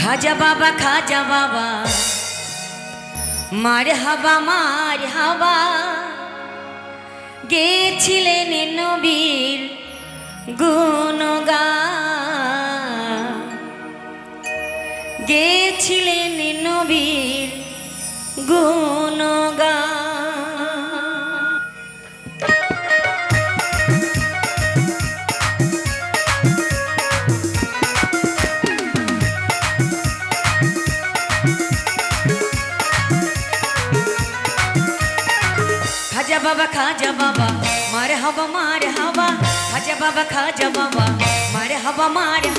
খাজা বাবা মার হাবা গেছিলেন নবীর গুণগান, গেছিলেন নবীর গুণগান। খাজা বাবা মার হাবা খাজা বাবা মার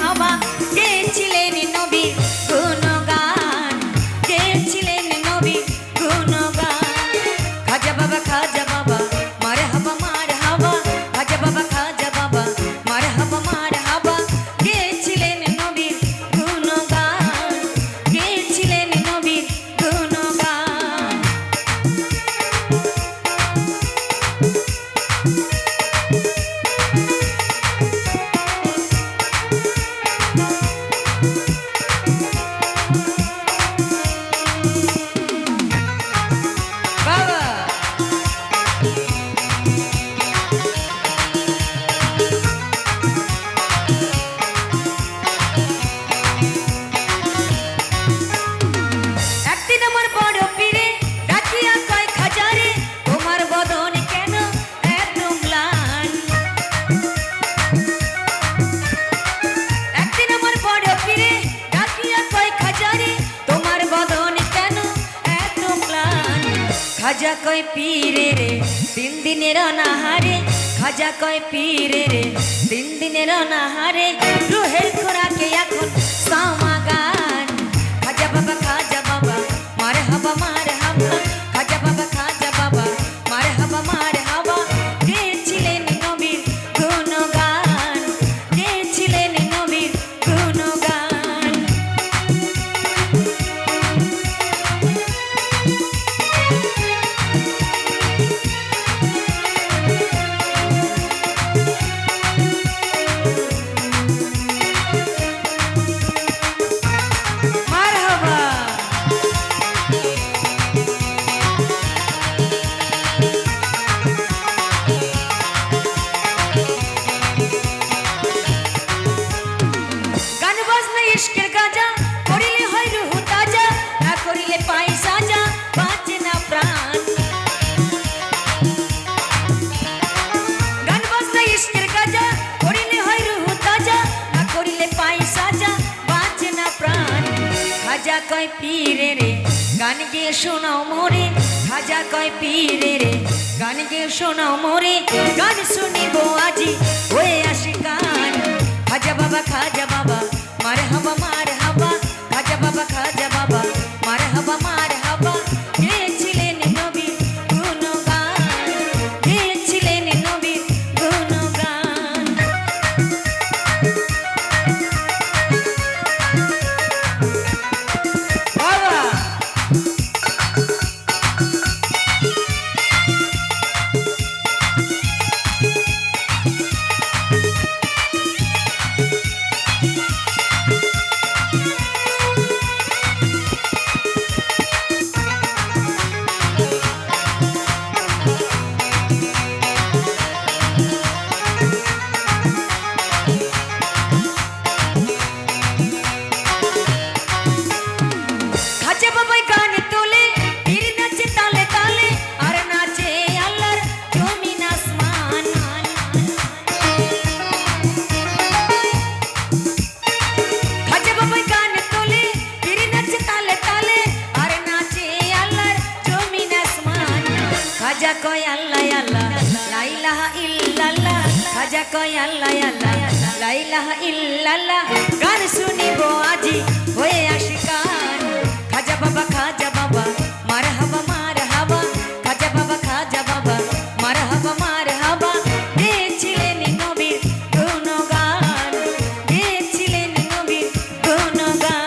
হাবা গেছিলেন নবীর গুণগান, গেছিলেন নবীর গুণগান। খাজা বাবা মার হাবা খাজা বাবা মার হাবা গেছিলেন নবীর গুণগান, গেছিলেন নবীর গুণগান। খাজা কয় পীরে রে তিন দিনের অনাহারে, খাজা কয় পীরে রে তিন দিনের অনাহারে, রুহের খোরাকে এখন সমাগান। খাজা বাবা মার হাবা খাজা বাবা মার হাবা গেছিলেন নবীর গুণগান, গেছিলেন নবীর গুণগান। খাজা কয় পীরে রে গান গেয়ে শোনাও মোরে, খাজা কয় পীরে রে গান গেয়ে শোনাও মোরে, গান শুনিব আজি হয়ে আসি গান। খাজা বাবা মার হাবা খাজা বাবা মার হাবা গেছিলেন নবীর গুণগান, গেছিলেন নবীর গুণগান। খাজা কয় আল্লাহ আল্লাহ লা ইলাহা ইল্লাল্লাহ, খাজা কয় আল্লাহ আল্লাহ লা ইলাহা ইল্লাল্লাহ, গান শুনিব আজি হয়ে আসি গান। খাজা বাবা মার হাবা খাজা বাবা মার হাবা গেছিলেন নবীর গুণগান, গেছিলেন নবীর গুণগান।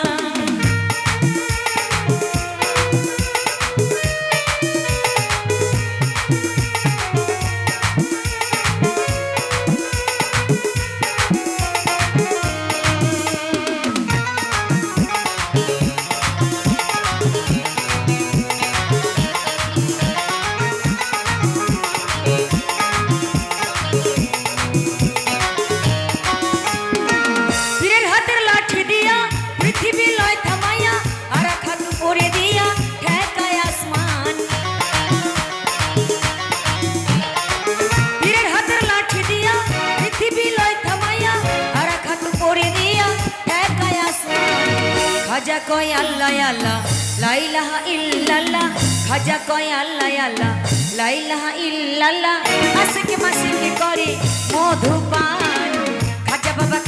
খাজা কয় আল্লাহ আল্লাহ লা ইলাহা ইল্লাল্লাহ খাজা কয় আল্লাহ আল্লাহ লা ইলাহা ইল্লাল্লাহ আশিক মাসিক করে মধুপান খাজা বাবা